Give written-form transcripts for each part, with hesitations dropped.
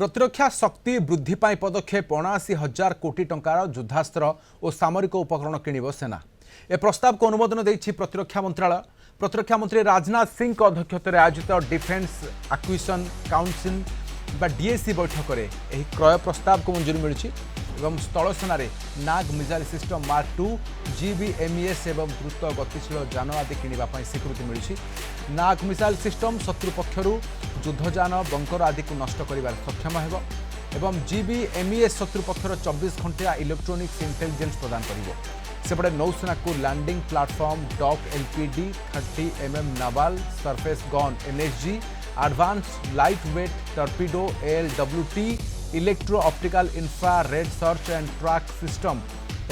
प्रतिरक्षा शक्ति वृद्धि पाई पदक्षेप 79,000 कोटी टंकार युद्धास्त्र और सामरिक उपकरण किणव सेना। ए प्रस्ताव को अनुमोदन देछि प्रतिरक्षा मंत्रालय। प्रतिरक्षा मंत्री राजनाथ सिंह अध्यक्षतार आयोजित डिफेन्स एक्विजिशन काउंसिल डीएसी बैठक में क्रय प्रस्ताव को मंजूरी मिली। स्थल सेना नाग मिसाइल सिस्टम मार्क 2 GBMES एवं द्रुत गतिशील जान आदि किणवाई स्वीकृति मिली। नाग मिसाइल सिस्टम शत्रु पक्षर युद्धजान बंकर आदि को नष्ट कर सक्षम हो। GBMES शत्रु पक्षर 24 घंटिया इलेक्ट्रोनिक्स इंटेलिजेंस प्रदान करपटे नौसेना को landing platform dock LPD 30mm naval surface gun NSG advance light weight torpedo ALWT electro optical infrared search and track system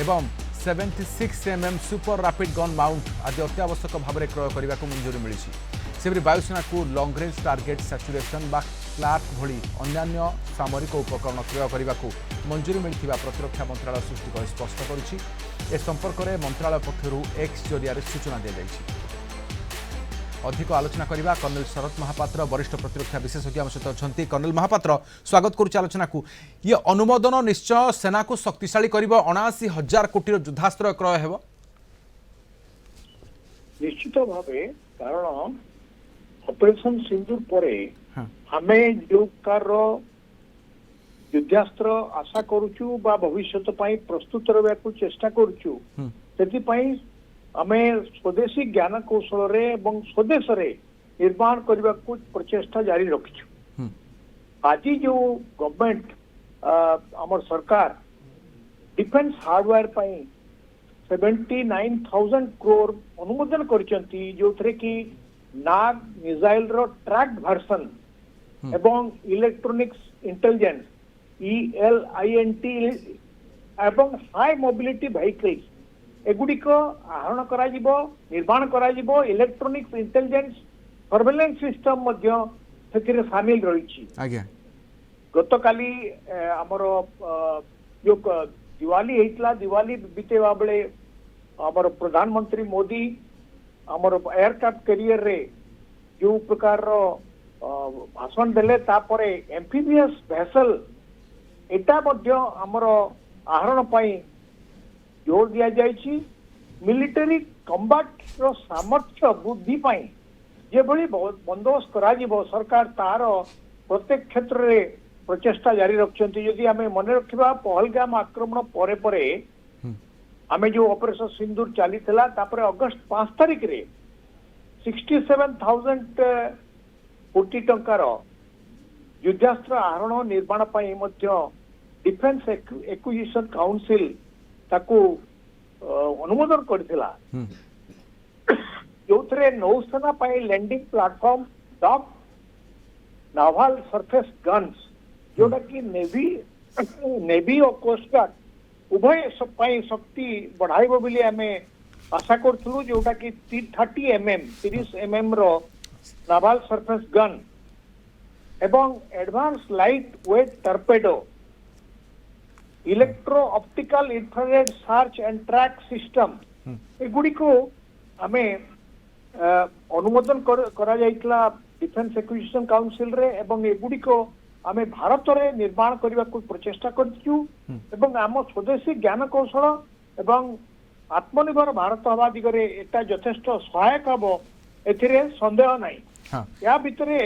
एवं 76mm super rapid gun mount आदि अत्यावश्यक भाव में क्रय करने को मंजूरी मिली। सेपरी वायुसेना को लॉन्ग रेंज टार्गेट सैचुरेशन बा क्लार्क भली अन्य सामरिक उपकरण क्रय करने को मंजूरी मिलता प्रतिरक्षा मंत्रालय सृष्टि स्पष्ट कर संपर्क में मंत्रालय पक्षर X जरिया सूचना दी जाएगी। अधिक आलोचना करबा कर्नल शरद महापात्र वरिष्ठ प्रतिरक्षा विशेषज्ञ सहित अच्छा। कर्नल महापात्र स्वागत करुच्च आलोचना को। ये अनुमोदन निश्चय सेना को शक्तिशाली कर 79,000 कोटी युद्धास्त्र क्रय हेब निश्चित भावे कारण ऑपरेशन सिंदूर परे हमें जो कार युद्धास्त्र आशा करूचु बा भविष्यत पई प्रस्तुत रहबा को चेष्टा करूचु सेति पई आमे स्वदेशी ज्ञान कौशल रे एवं स्वदेश रे निर्माण करबा को प्रचेष्टा जारी रखिछु। आज जो गवर्नमेंट हमर सरकार डिफेंस हार्डवेयर पई 79,000 करोड़ अनुमोदन करचंती जो थरे कि नाग मिसाइल रो ट्रैक्ड वर्जन एवं इलेक्ट्रॉनिक्स इंटेलिजेंस ELINT एवं हाई मोबिलिटी व्हीकल्स एगुड़िक आहरण करा जिवो निर्माण करा जिवो इलेक्ट्रॉनिक्स इंटेलिजेंस सर्वेलेंस सिस्टम मध्य सेतिरे शामिल रही। आज्ञा गत काली हमर जो दिवाली हेतला दिवाली बीतेवा बेले हमर प्रधानमंत्री मोदी हमर एयरक्राफ्ट कैरियर रे जो प्रकार भाषण देले तापरे एम्फीबियस वेसल एटा मध्य हमर आहरण पाई जोर दिया जाइछि। मिलिटरी कम्बाट रो सामर्थ्य वृद्धि पाई जे भली बंदोबस्त करा जिवो सरकार तार प्रत्येक क्षेत्र रे प्रचेष्टा जारी रखछंती। यदि हमें मन रखिबा पहलगाम आक्रमण परे परे हमें जो ऑपरेशन सिंदूर चली थिला तापरे अगस्त 5 तारिख रे 67,000 कोटी टंकार युद्धास्त्र आहरण निर्माण पाई मध्य डिफेन्स एक्विजिशन काउंसिल ताकू अनुमोदन करथिला। जो थरे नौसेना पाई landing platform dock naval surface guns जोटा कि नेवी और कोस्ट गार्ड उभय पाई शक्ति बढ़ाइबो बिली हमें आशा करथलु। जोटा कि 30mm रो नावाल सरफेस गन एवं advance light weight torpedo electro optical infrared search and track system एगुड़ी को हमें अनुमोदन करा जाइतला डिफेंस एक्विजिशन काउंसिल रे एवं एगुड़ी को हमें भारत रे निर्माण करबा को प्रचेष्टा करछु एवं आम स्वदेशी ज्ञान कौशल एवं आत्मनिर्भर भारत हवा दिगरे एटा यथेष्ट सहायक हबो एथिरे संदेह नाही। या भितरे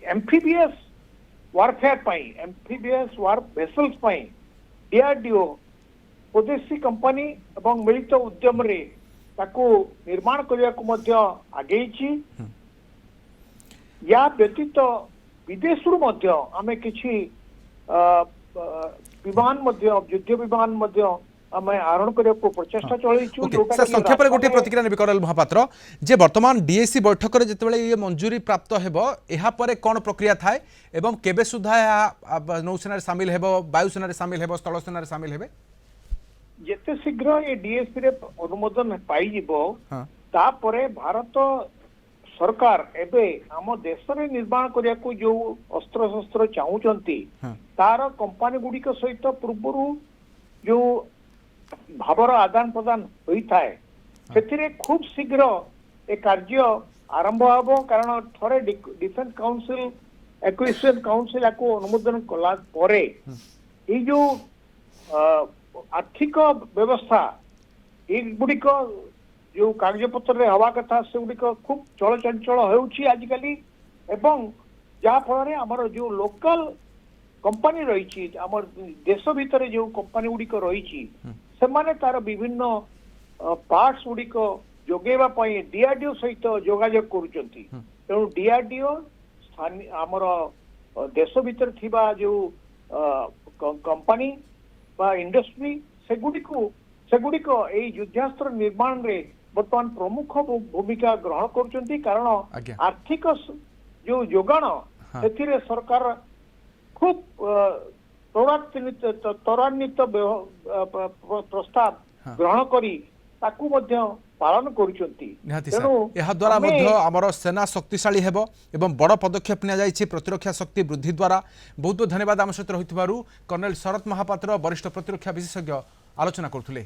एम्फीबियस वारफेयर पाई एम्फीबियस वार वेसल्स पाई DRDO स्वदेशी कंपनी एवं मिलित उद्यम रे ताकू निर्माण करने को मध्य आगेइछि। या व्यतीत विदेशरू मध्य आमे किछि विमान मध्य युद्ध विमान मध्य आमे आरोहण करने को प्रचेष्टा चलैछु। सर संक्षेप में गोटे प्रतिक्रिया नेबी कर्नल महापात्र जे वर्तमान डीएसी बैठक रे जतबेले ये मंजूरी प्राप्त हेबो एहा परे कोन प्रक्रिया थाए एवं केबे सुधा नौसेना शामिल हेबो वायुसेना शामिल हेबो स्थल सेना शामिल हेबे जेते शीघ्र ये डीएसी रे अनुमोदन पाई जिवो ता परे भारत सरकार एबे आम देश रे निर्माण करिया को जो अस्त्र शस्त्र चाहूचंती तार कंपनी गुडी के सहित पूर्वरु जो भावर आदान प्रदान होता है से खूब शीघ्र ए कार्य आरंभ हम कारण थरे डिफेंस काउंसिल एक्विजिशन काउंसिल को अनुमोदन कला परे ये जो आर्थिक व्यवस्था एगुड़िक जो कागज पत्र हवा कथा से गुड़िक खूब चलचंचल होउछि आजिकली एवं जहाँ फल आमर जो लोकल कंपनी रही आम देश भितर जो कंपनी गुड़िक रही से माने तार विभिन्न पार्ट्स गुड़िक जोगेवा डीआरडीओ सहित जोगाजोग करुचंती तेणु डीआरडीओ आमर देश भितर थिबा जो कंपनी बा इंडस्ट्री सेगुड़िक यही युद्धास्त्र निर्माण रे वर्तमान प्रमुख भूमिका ग्रहण करुचंती कारण आज्ञा। आर्थिक जो जोगाण से सरकार खूब त्वरान्वित प्रस्ताव ग्रहण करी ताकू मध्य पालन करुचंती निहाती सर यह द्वारा मध्य आमर सेना शक्तिशाली हेबो एवं बड़ पदक्षेप निया जायछि प्रतिरक्षा शक्ति वृद्धि द्वारा बहुत बहुत धन्यवाद आम सहित रहितबारु कर्नल शरत महापात्र वरिष्ठ प्रतिरक्षा विशेषज्ञ आलोचना करथुले।